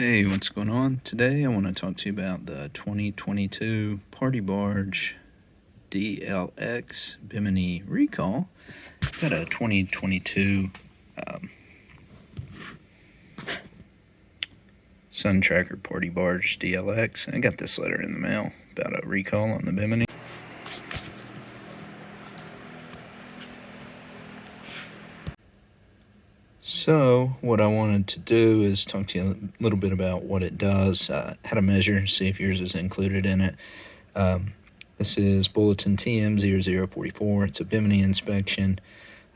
Hey, what's going on? Today I want to talk to you about the 2022 Party Barge DLX Bimini recall. Got a 2022 Suntracker Party Barge DLX. I got this letter in the mail about a recall on the Bimini. So what I wanted to do is talk to you a little bit about what it does, how to measure, see if yours is included in it. This is Bulletin TM0044. It's a Bimini inspection.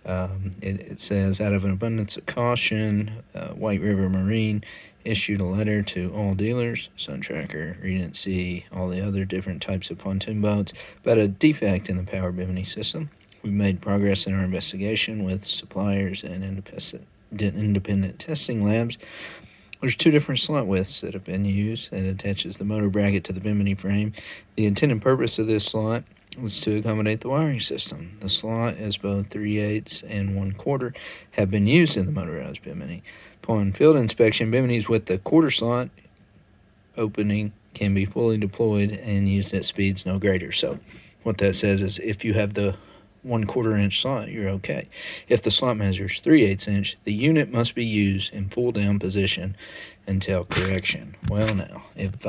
It says, out of an abundance of caution, White River Marine issued a letter to all dealers, Suntracker, Regency, all the other different types of pontoon boats, about a defect in the power Bimini system. We've made progress in our investigation with suppliers and independent testing labs. There's two different slot widths that have been used. It attaches the motor bracket to the Bimini frame. The intended purpose of this slot was to accommodate the wiring system. The slot, as both 3/8 and 1/4 have been used in the motorized Bimini. Upon field inspection, Biminis with the quarter slot opening can be fully deployed and used at speeds no greater. So what that says is if you have the 1/4 inch slot, you're okay. If the slot measures 3/8 inch, the unit must be used in full down position until correction. Well, now, if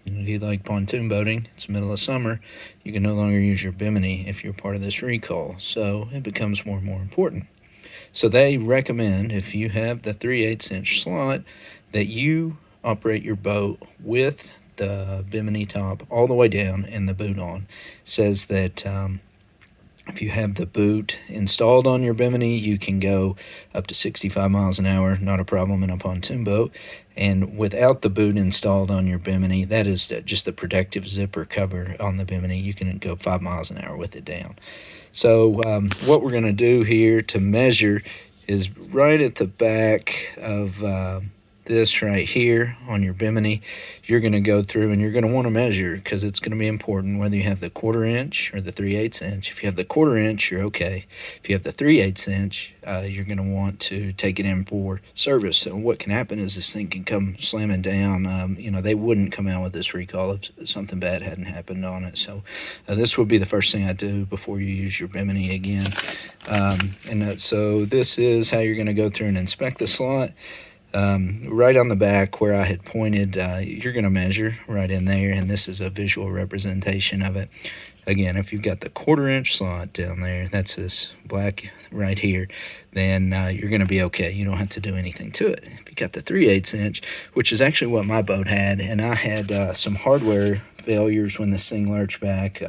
you like pontoon boating, it's the middle of summer, you can no longer use your Bimini if you're part of this recall, so it becomes more and more important. So they recommend, if you have the 3/8 inch slot, that you operate your boat with the Bimini top all the way down and the boot on. It says that if you have the boot installed on your Bimini, you can go up to 65 miles an hour, not a problem in a pontoon boat. And without the boot installed on your Bimini, that is just the protective zipper cover on the Bimini, you can go 5 miles an hour with it down. So what we're going to do here to measure is right at the back of this right here on your Bimini, you're going to go through and you're going to want to measure, because it's going to be important whether you have the 1/4 inch or the 3/8 inch. If you have the 1/4 inch, you're okay. If you have the 3/8 inch, you're going to want to take it in for service. So what can happen is this thing can come slamming down. They wouldn't come out with this recall if something bad hadn't happened on it. So this would be the first thing I do before you use your Bimini again. So this is how you're going to go through and inspect the slot. Right on the back where I had pointed, you're going to measure right in there, and this is a visual representation of it. Again, if you've got the 1/4 inch slot down there, that's this black right here, then you're going to be okay. You don't have to do anything to it. If you got the 3/8 inch, which is actually what my boat had, and I had some hardware failures when this thing lurched back,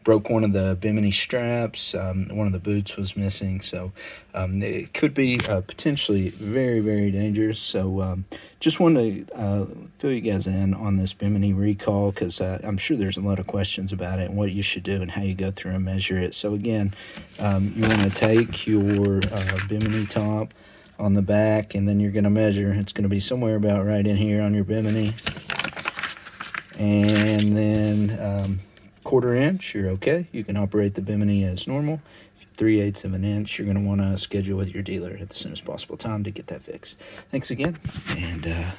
broke one of the Bimini straps, one of the boots was missing, so it could be potentially very, very dangerous. So just wanted to fill you guys in on this Bimini recall, because I'm sure there's a lot of questions about it and what you should do and how you go through and measure it. So again, you want to take your Bimini top on the back, and then you're going to measure. It's going to be somewhere about right in here on your Bimini. And then 1/4 inch, you're okay. You can operate the Bimini as normal. If you're 3/8 of an inch, you're going to want to schedule with your dealer at the soonest possible time to get that fixed. Thanks again, and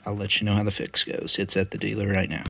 I'll let you know how the fix goes. It's at the dealer right now.